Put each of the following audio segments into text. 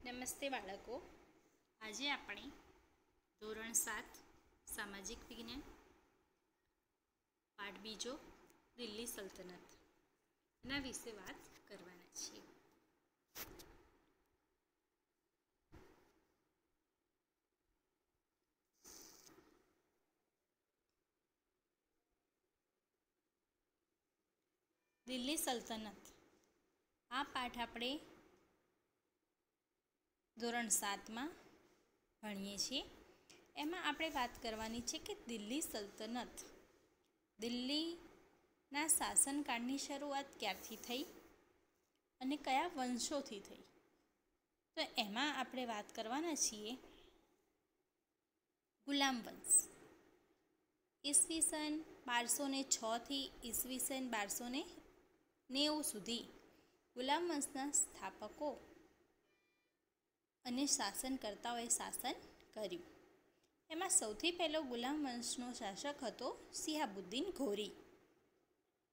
નમસ્તે બાળકો, આજે આપણે ધોરણ 7 સામાજિક વિજ્ઞાન પાઠ બીજો દિલ્હી સલ્તનત ના વિશે વાત કરવાના છીએ. દિલ્હી સલ્તનત આ પાઠ આપણે ધોરણ 7માં ભણીએ છીએ. એમાં આપણે વાત કરવાની છે કે દિલ્હી સલ્તનત દિલ્હીના શાસનકાળની શરૂઆત ક્યારથી થઈ અને કયા વંશોથી થઈ. તો એમાં આપણે વાત કરવાના છીએ ગુલામ વંશ. ઈસવીસન 1206થી ઈસવીસન 1290 સુધી ગુલામ વંશના સ્થાપકો અને શાસનકર્તાઓએ શાસન કર્યું. એમાં સૌથી પહેલો ગુલામ વંશનો શાસક હતો શિહાબુદ્દીન ઘોરી,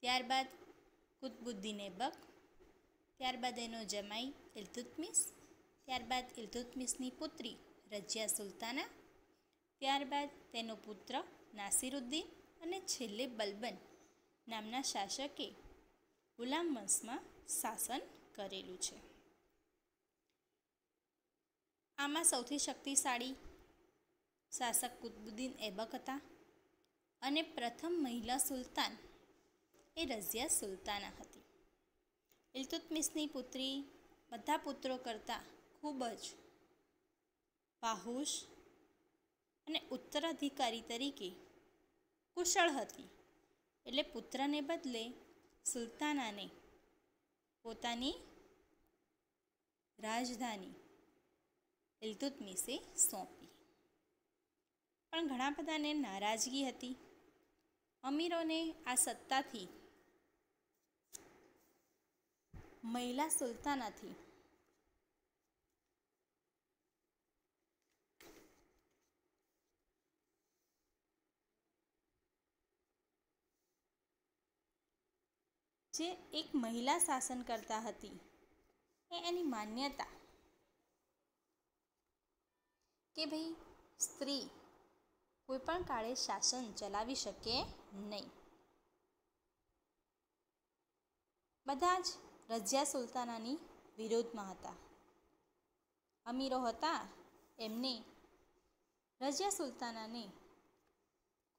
ત્યારબાદ કુતબુદ્દીન એબક, ત્યારબાદ એનો જમાઈ ઇલ્તુત્મિશ, ત્યારબાદ ઇલ્તુત્મિશની પુત્રી રઝિયા સુલતાના, ત્યારબાદ તેનો પુત્ર નાસિરુદ્દીન અને છેલ્લે બલબન નામના શાસકે ગુલામ વંશમાં શાસન કરેલું છે. આમાં સૌથી શક્તિશાળી શાસક કુતબુદ્દીન એબક હતા અને પ્રથમ મહિલા સુલતાન એ રઝિયા સુલતાના હતી. ઇલ્તુત્મિશની પુત્રી બધા પુત્રો કરતાં ખૂબ જ બાહુશ અને ઉત્તરાધિકારી તરીકે કુશળ હતી, એટલે પુત્રને બદલે સુલતાનાને પોતાની રાજધાની ઇલ્તુત્મિશે સોંપી. પણ ઘણા બધાને નારાજગી હતી. અમીરોને આ સત્તાથી મહિલા સુલતાનાથી જે એક મહિલા શાસન કરતા હતી એની માન્યતા કે ભાઈ સ્ત્રી કોઈ પણ કાળે શાસન ચલાવી શકે નહીં. બધા જ રઝિયા સુલતાનાની વિરોધમાં હતા. અમીરો હતા એમને રઝિયા સુલતાનાને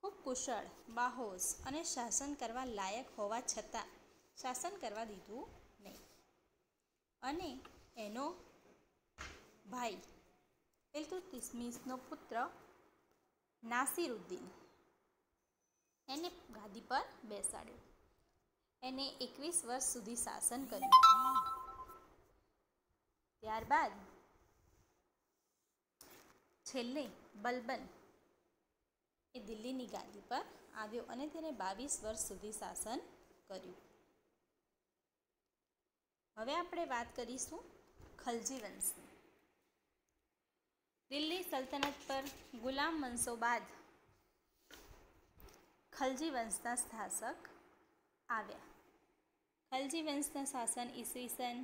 ખૂબ કુશળ, બાહોશ અને શાસન કરવા લાયક હોવા છતાં શાસન કરવા દીધું નહીં. અને એનો ભાઈ ઇલ્તુત્મિશનો પુત્ર નાસિરુદ્દીન એને ગાદી પર બેસાડ્યો. એને 21 વર્ષ સુધી શાસન કર્યું. ત્યારબાદ છેલ્લે બલબન એ દિલ્હીની ગાદી પર આવ્યો અને તેને 22 વર્ષ સુધી શાસન કર્યું. હવે આપણે વાત કરીશું ખલજી વંશની. દિલ્હી સલ્તનત પર ગુલામ વંશો બાદ ખલજી વંશના શાસક આવ્યા. ખલજી વંશના શાસન ઈસવીસન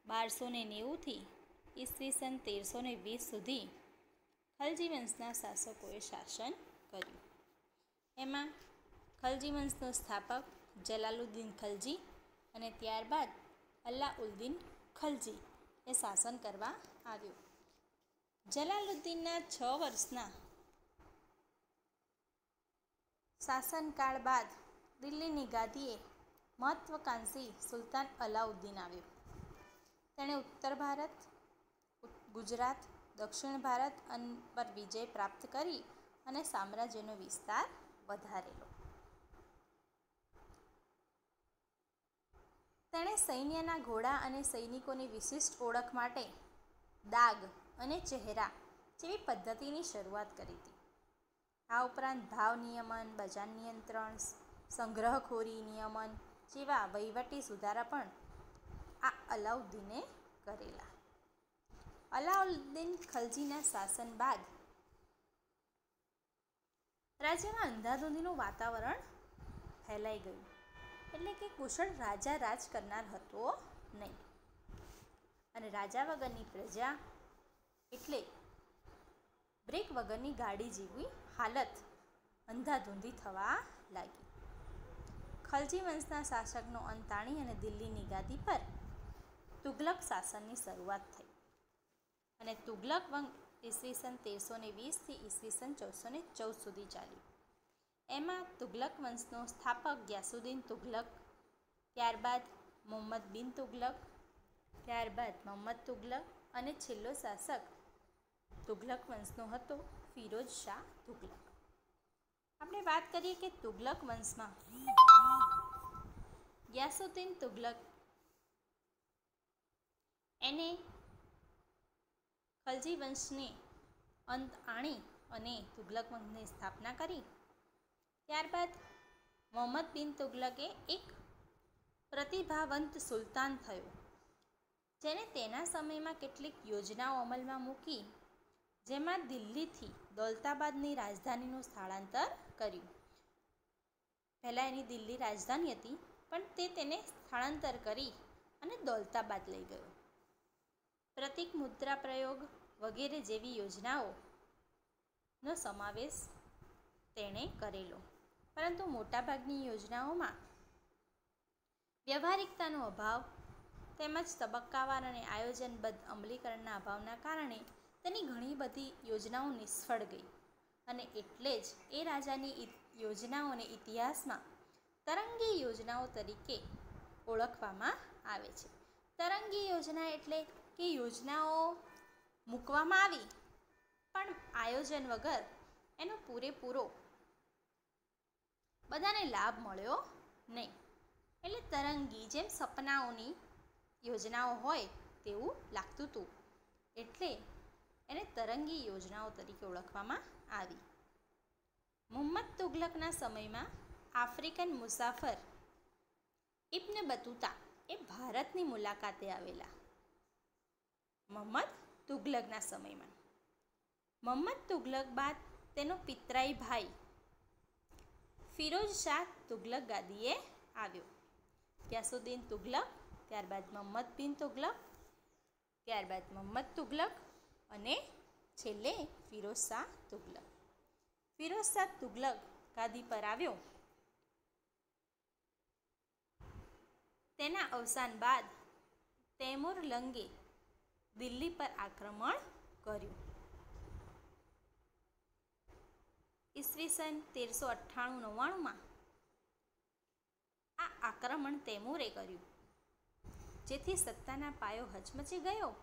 1290થી ઈસવીસન 1320 સુધી ખલજી વંશના શાસકોએ શાસન કર્યું. એમાં ખલજી વંશનો સ્થાપક જલાલુદ્દીન ખલજી અને ત્યારબાદ અલાઉદ્દીન ખલજી એ શાસન કરવા આવ્યો. જલાલુદ્દીનના 6 વર્ષના શાસનકાળ બાદ દિલ્હીની ગાદીએ મહત્વાકાંક્ષી સુલતાન અલાઉદ્દીન આવ્યો. તેણે ઉત્તર ભારત, ગુજરાત, દક્ષિણ ભારત પર વિજય પ્રાપ્ત કરી અને સામ્રાજ્યનો વિસ્તાર વધારેલો. તેણે સૈન્યના ઘોડા અને સૈનિકોની વિશિષ્ટ ઓળખ માટે દાગ અને ચહેરા જેવી પદ્ધતિની શરૂઆત કરી હતી. આ ઉપરાંત ભાવ નિયમન, બજાર નિયંત્રણ, સંગ્રહખોરી નિયમન જેવા વહીવટી સુધારા પણ આ અલાઉદ્દીને કરેલા. અલાઉદ્દીન ખલજીના શાસન બાદ રાજ્યમાં અંધાધૂંધીનું વાતાવરણ ફેલાઈ ગયું. એટલે કે કુશળ રાજા રાજ કરનાર હતો નહીં અને રાજા વગરની પ્રજા એટલે બ્રેક વગરની ગાડી જેવી હાલત અંધાધૂંધી થવા લાગી. ખલજી વંશના શાસકનો અંત આણી અને દિલ્હીની ગાદી પર તુગલક શાસનની શરૂઆત થઈ અને તુગલક વંશ ઈસવીસન 1320 ઈસવીસન 1414 સુધી ચાલ્યું. એમાં તુગલક વંશનો સ્થાપક ગ્યાસુદ્દીન તુગલક, ત્યારબાદ મુહમ્મદ બિન તુગલક, ત્યારબાદ મહમ્મદ તુગલક અને છેલ્લો શાસક તુગલક વંશનો હતો ફિરોઝ શાહ તુગલક. આપણે વાત કરીએ કે તુગલક વંશમાં ગ્યાસુદ્દીન તુગલક એને ખલજી વંશને અંત આણી અને તુગલક વંશની સ્થાપના કરી. ત્યારબાદ મુહમ્મદ બિન તુગલકે એક પ્રતિભાવંત સુલતાન થયો, જેને તેના સમયમાં કેટલીક યોજનાઓ અમલમાં મૂકી, જેમાં દિલ્હીથી દૌલતાબાદની રાજધાનીનું સ્થળાંતર કર્યું. પહેલાં એની દિલ્હી રાજધાની હતી, પણ તેને સ્થળાંતર કરી અને દૌલતાબાદ લઈ ગયો. પ્રતિક મુદ્રા પ્રયોગ વગેરે જેવી યોજનાઓનો સમાવેશ તેણે કરેલો, પરંતુ મોટાભાગની યોજનાઓમાં વ્યવહારિકતાનો અભાવ તેમજ તબક્કાવાર અને આયોજનબદ્ધ અમલીકરણના અભાવના કારણે તેની ઘણી બધી યોજનાઓ નિષ્ફળ ગઈ અને એટલે જ એ રાજાની યોજનાઓને ઇતિહાસમાં તરંગી યોજનાઓ તરીકે ઓળખવામાં આવે છે. તરંગી યોજના એટલે કે યોજનાઓ મૂકવામાં આવી પણ આયોજન વગર એનો પૂરેપૂરો બધાને લાભ મળ્યો નહીં. એટલે તરંગી, જેમ સપનાઓની યોજનાઓ હોય તેવું લાગતું હતું, એટલે એને તરંગી યોજનાઓ તરીકે ઓળખવામાં આવી. મુહમ્મદ તુગલકના સમયમાં આફ્રિકન મુસાફર ઇબ્ન બતુતા એ ભારતની મુલાકાતે આવેલા. મુહમ્મદ તુગલકના સમયમાં મુહમ્મદ તુગલક બાદ તેનો પિતરાઈ ભાઈ ફિરોઝ શાહ તુગલક ગાદીએ આવ્યો. ગ્યાસુદ્દીન તુગલક, ત્યારબાદ મુહમ્મદ બિન તુગલક, ત્યારબાદ મુહમ્મદ તુગલક અને છેલ્લે ફિરોઝ શાહ તુગલક. ફિરોઝ શાહ તુગલક ગાદી પર આવ્યો. તેના અવસાન બાદ તૈમુર લંગે દિલ્હી પર આક્રમણ કર્યું. ઈસવીસન 1398-99માં આ આક્રમણ તૈમુરે કર્યું, જેથી સત્તાના પાયો હચમચી ગયો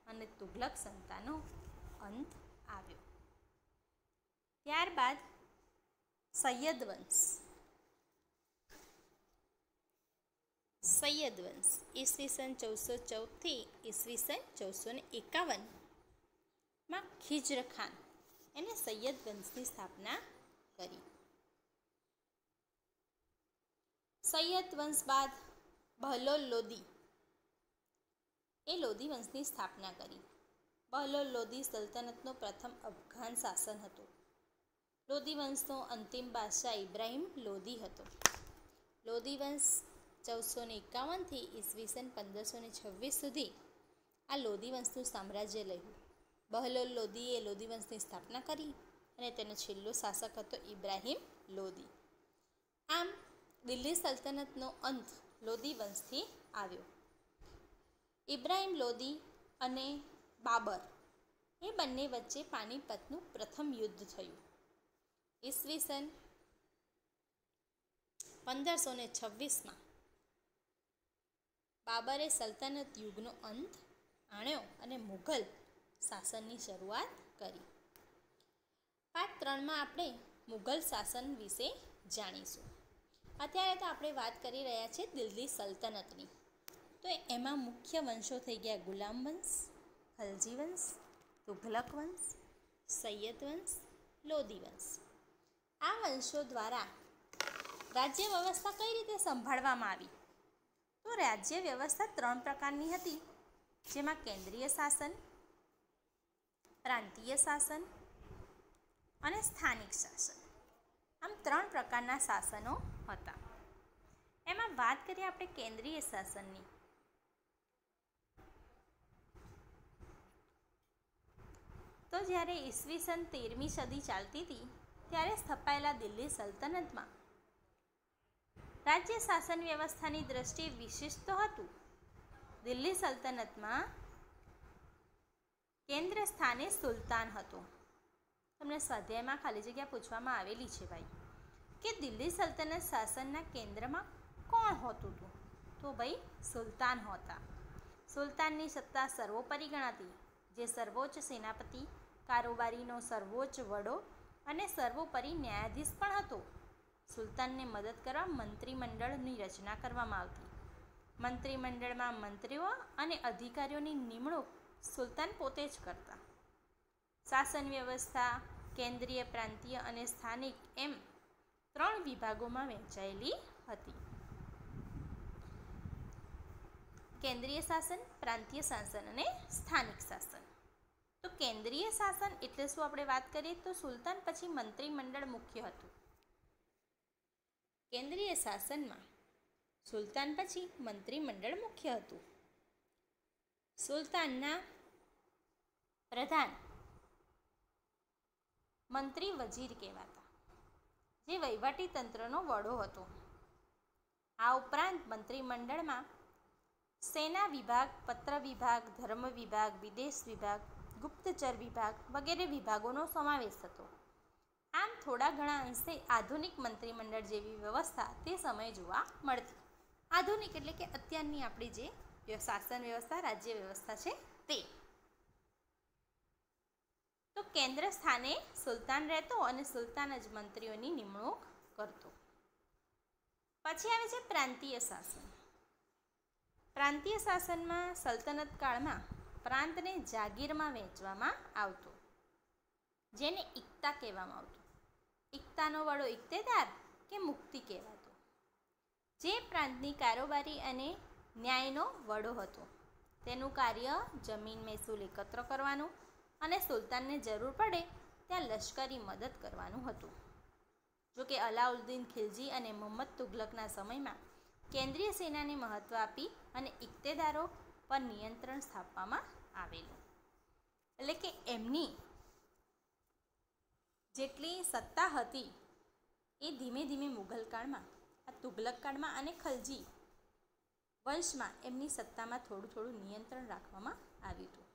અને તુગલક સત્તાનો અંત આવ્યો. ત્યારબાદ સૈયદ વંશ ઈસવીસન 1414 ઈસવીસન 1451માં ખિજ્ર ખાન એને સૈયદ વંશની સ્થાપના કરી. સૈયદ વંશ બાદ બહલોલ લોદી એ લોદી વંશની સ્થાપના કરી. બહલોલ લોદી સલ્તનતનો પ્રથમ અફઘાન શાસન હતો. લોદી વંશનો અંતિમ બાદશાહ ઇબ્રાહિમ લોદી હતો. લોદી વંશ 1451થી ઈસવીસન 1526 સુધી આ લોદી વંશનું સામ્રાજ્ય રહ્યું. બહલોલ લોદીએ લોદી વંશની સ્થાપના કરી અને તેનો છેલ્લો શાસક હતો ઇબ્રાહિમ લોદી. આમ દિલ્હી સલ્તનતનો અંત લોદી વંશથી આવ્યો. ઇબ્રાહિમ લોદી અને બાબર એ બંને વચ્ચે પાનીપતનું પ્રથમ યુદ્ધ થયું. ઈસવીસન 1526માં બાબરે સલ્તનત યુગનો અંત આણ્યો અને મુઘલ શાસનની શરૂઆત કરી. પાર્ટ 3માં આપણે મુઘલ શાસન વિશે જાણીશું. અત્યારે તો આપણે વાત કરી રહ્યા છીએ દિલ્હી સલ્તનતની. તો એમાં મુખ્ય વંશો થઈ ગયા ગુલામ વંશ, ખલજી વંશ, તુઘલક વંશ, સૈયદ વંશ, લોદી વંશ. આ વંશો દ્વારા રાજ્ય વ્યવસ્થા કઈ રીતે સંભાળવામાં આવી? તો રાજ્ય વ્યવસ્થા 3 પ્રકારની હતી, જેમાં કેન્દ્રીય શાસન, પ્રાંતીય શાસન અને સ્થાનિક શાસન. આમ 3 પ્રકારના શાસનો હતા. એમાં વાત કરીએ આપણે કેન્દ્રીય શાસનની, તો જ્યારે ઈસવીસન 13મી સદી ચાલતી હતી ત્યારે સ્થપાયેલા દિલ્હી સલ્તનતમાં રાજ્ય શાસન વ્યવસ્થાની દ્રષ્ટિએ વિશિષ્ટ હતું. દિલ્હી સલ્તનતમાં કેન્દ્ર સ્થાને સુલતાન હતો. તમને સ્વાધ્યાયમાં ખાલી જગ્યા પૂછવામાં આવેલી છે ભાઈ કે દિલ્હી સલ્તનત શાસનના કેન્દ્રમાં કોણ હોતું હતું? તો ભાઈ સુલતાન હતા. સુલતાનની સત્તા સર્વોપરી ગણાતી, જે સર્વોચ્ચ સેનાપતિ, કારોબારીનો સર્વોચ્ચ વડો અને સર્વોપરી ન્યાયાધીશ પણ હતો. સુલતાનને મદદ કરવા મંત્રીમંડળની રચના કરવામાં આવતી. મંત્રીમંડળમાં મંત્રીઓ અને અધિકારીઓની નિમણૂક સુલતાન પોતે જ કરતા. શાસન વ્યવસ્થા કેન્દ્રીય, પ્રાંતીય અને સ્થાનિક એમ 3 વિભાગોમાં વહેંચાયેલી હતી. કેન્દ્રીય શાસન, પ્રાંતીય શાસન અને સ્થાનિક શાસન. તો કેન્દ્રીય શાસન એટલે શું આપણે વાત કરીએ તો સુલતાન પછી મંત્રીમંડળ મુખ્ય હતું. કેન્દ્રીય શાસનમાં સુલતાન પછી મંત્રીમંડળ મુખ્ય હતું. સુલતાનના પ્રધાન મંત્રી વજીર કહેવાતા, જે વહીવટી તંત્રનો વડો હતો. આ ઉપરાંત મંત્રીમંડળમાં સેના વિભાગ, પત્ર વિભાગ, ધર્મ વિભાગ, વિદેશ વિભાગ, ગુપ્તચર વિભાગ વગેરે વિભાગોનો સમાવેશ થતો. આમ થોડા ઘણા અંશે આધુનિક મંત્રીમંડળ જેવી વ્યવસ્થા તે સમયે જોવા મળતી. આધુનિક એટલે કે અત્યારની આપણી જે શાસન વ્યવસ્થા, રાજ્ય વ્યવસ્થા છે તે. તો કેન્દ્ર સ્થાને સુલતાન રહેતો અને સુલતાન જ મંત્રીઓની નિમણૂક કરતો. પછી આવે છે પ્રાંતીય શાસન. પ્રાંતીય શાસનમાં સલ્તનત કાળમાં પ્રાંતને જાગીરમાં વહેંચવામાં આવતો, જેને ઇક્તા કહેવામાં આવતું. ઇક્તાનો વડો ઇક્તેદાર કે મુક્તિ કહેવાતો, જે પ્રાંતની કારોબારી અને ન્યાયનો વડો હતો. તેનું કાર્ય જમીન મહેસૂલ એકત્ર કરવાનું અને સુલતાનને જરૂર પડે ત્યાં લશ્કરી મદદ કરવાનું હતું. જોકે અલાઉદ્દીન ખિલજી અને મુહમ્મદ તુગલકના સમયમાં કેન્દ્રીય સેનાને મહત્ત્વ આપી અને ઇક્તેદારો પર નિયંત્રણ સ્થાપવામાં આવેલું. એટલે કે એમની જેટલી સત્તા હતી એ ધીમે ધીમે મુઘલ કાળમાં, આ તુગલક કાળમાં અને ખલજી વંશમાં એમની સત્તામાં થોડું થોડું નિયંત્રણ રાખવામાં આવ્યું હતું.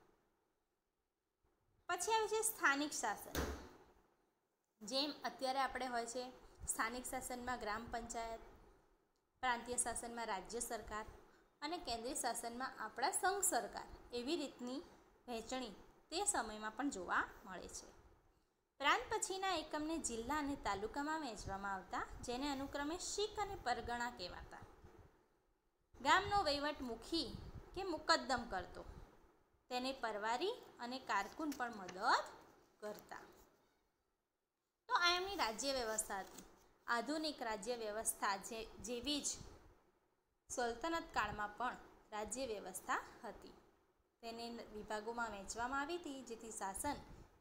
પછી આવે છે સ્થાનિક શાસન. જેમ અત્યારે આપણે હોય છે સ્થાનિક શાસનમાં ગ્રામ પંચાયત, પ્રાંતીય શાસનમાં રાજ્ય સરકાર અને કેન્દ્રીય શાસનમાં આપણા સંઘ સરકાર, એવી રીતની વહેંચણી તે સમયમાં પણ જોવા મળે છે. પ્રાંત પછીના એકમને જિલ્લા અને તાલુકામાં વહેંચવામાં આવતા, જેને અનુક્રમે શીખ અને પરગણા કહેવાતા. ગામનો વહીવટ મુખી કે મુકદ્દમ કરતો, તેને પરવારી અને કારકુન પણ મદદ કરતા. તો આ એમની રાજ્ય વ્યવસ્થા હતી. આધુનિક રાજ્ય વ્યવસ્થા જેવી જ સલ્તનત કાળમાં પણ રાજ્ય વ્યવસ્થા હતી. તેને વિભાગોમાં વહેંચવામાં આવી હતી, જેથી શાસન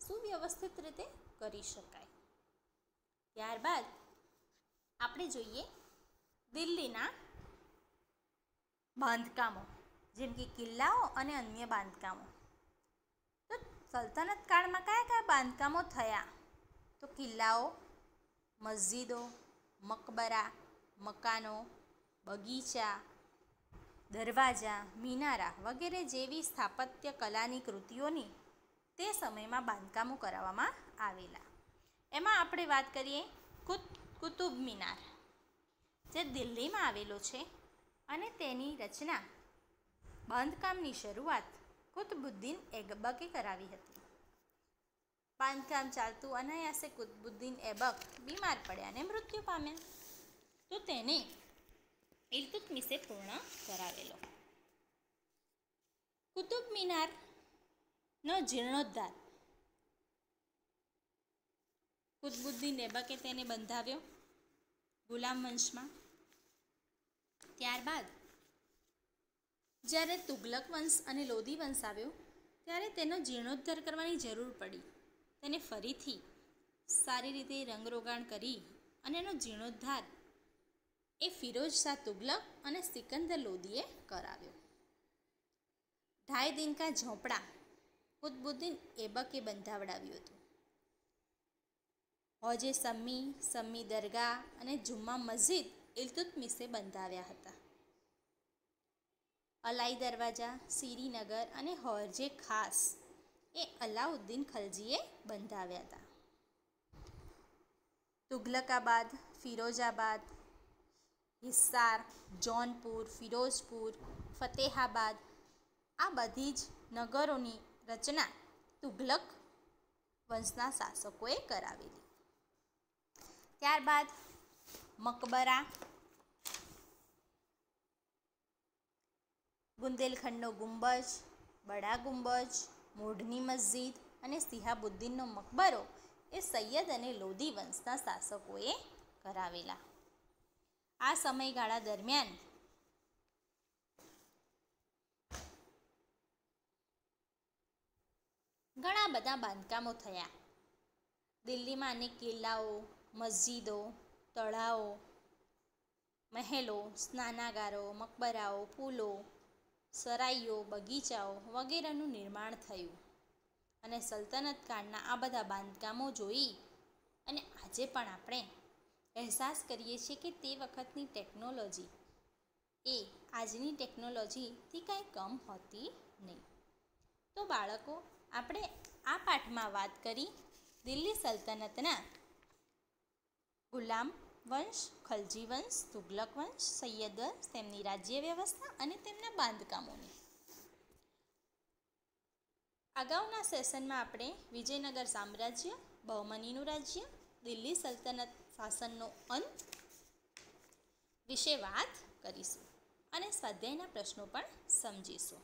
સુવ્યવસ્થિત રીતે કરી શકાય. ત્યારબાદ આપણે જોઈએ દિલ્હીના બાંધકામો, જેમ કે કિલ્લાઓ અને અન્ય બાંધકામો. તો સલ્તનત કાળમાં કયા કયા બાંધકામો થયા? તો કિલ્લાઓ, મસ્જિદો, મકબરા, મકાનો, બગીચા, દરવાજા, મિનારા વગેરે જેવી સ્થાપત્ય કલાની કૃતિઓની તે સમયમાં બાંધકામો કરાવવામાં આવેલા. એમાં આપણે વાત કરીએ કુતુબ મિનાર, જે દિલ્હીમાં આવેલો છે અને તેની રચના, બાંધકામની શરૂઆત કુતબુદ્દીન ઐબકે કરાવી હતી. બાંધકામ ચાલતું અનાયાસે કુતબુદ્દીન ઐબક બીમાર પડ્યા અને મૃત્યુ પામ્યા, તો તેને ઇલ્તુત્મિશે પૂર્ણ કરાવેલો. કુતુબ મિનારનો જીર્ણોદ્ધાર કુતબુદ્દીન ઐબકે તેને બંધાવ્યો ગુલામ વંશમાં. ત્યારબાદ જ્યારે તુગલક વંશ અને લોધી વંશ આવ્યો ત્યારે તેનો જીર્ણોદ્ધાર કરવાની જરૂર પડી. તેને ફરીથી સારી રીતે રંગરોગાણ કરી અને એનો જીર્ણોદ્ધાર એ ફિરોઝ શાહ તુગલક અને સિકંદર લોધીએ કરાવ્યો. ઢાઈ દિન કા ઝોપડા કુતબુદ્દીન એબકે બંધાવડાવ્યું હતું. હોજે સમ્મી દરગાહ અને જુમ્મા મસ્જિદ ઇલ્તુત્મિશે બંધાવ્યા હતા. અલાઈ દરવાજા, શ્રીનગર અને હોર્જે ખાસ એ અલાઉદ્દીન ખલજીએ બંધાવ્યા હતા. તુઘલકાબાદ, ફિરોજાબાદ, હિસ્સાર, જૌનપુર, ફિરોઝપુર, ફતેહાબાદ આ બધી જ નગરોની રચના તુઘલક વંશના શાસકોએ કરાવેલી. ત્યારબાદ મકબરા, બુંદેલખંડનો ગુંબજ, બડા ગુંબજ, મોઢની મસ્જિદ અને સિહાબુદ્દીનનો મકબરો એ સૈયદ અને લોદી વંશના શાસકોએ કરાવેલા. આ સમયગાળા દરમિયાન ઘણા બધા બાંધકામો થયા. દિલ્હીમાં અનેક કિલ્લાઓ, મસ્જિદો, તળાવો, મહેલો, સ્નાનાગારો, મકબરાઓ, પુલો, સરાઈઓ, બગીચાઓ વગેરેનું નિર્માણ થયું. અને સલ્તનત કાળના આ બધા બાંધકામો જોઈ અને આજે પણ આપણે અહેસાસ કરીએ છીએ કે તે વખતની ટેકનોલોજી એ આજની ટેકનોલોજીથી કાંઈ કમ હોતી નહીં. તો બાળકો, આપણે આ પાઠમાં વાત કરી દિલ્હી સલ્તનતના ગુલામ વંશ, ખલજી વંશ, તુઘલક વંશ, સૈયદ વંશ, તેમની રાજ્ય વ્યવસ્થા અને તેમના બાંધકામોની. અગાઉના સેશનમાં આપણે વિજયનગર સામ્રાજ્ય, બહમનીનું રાજ્ય, દિલ્હી સલ્તનત શાસનનો અંત વિશે વાત કરીશું અને સ્વાધ્યાયના પ્રશ્નો પણ સમજીશું.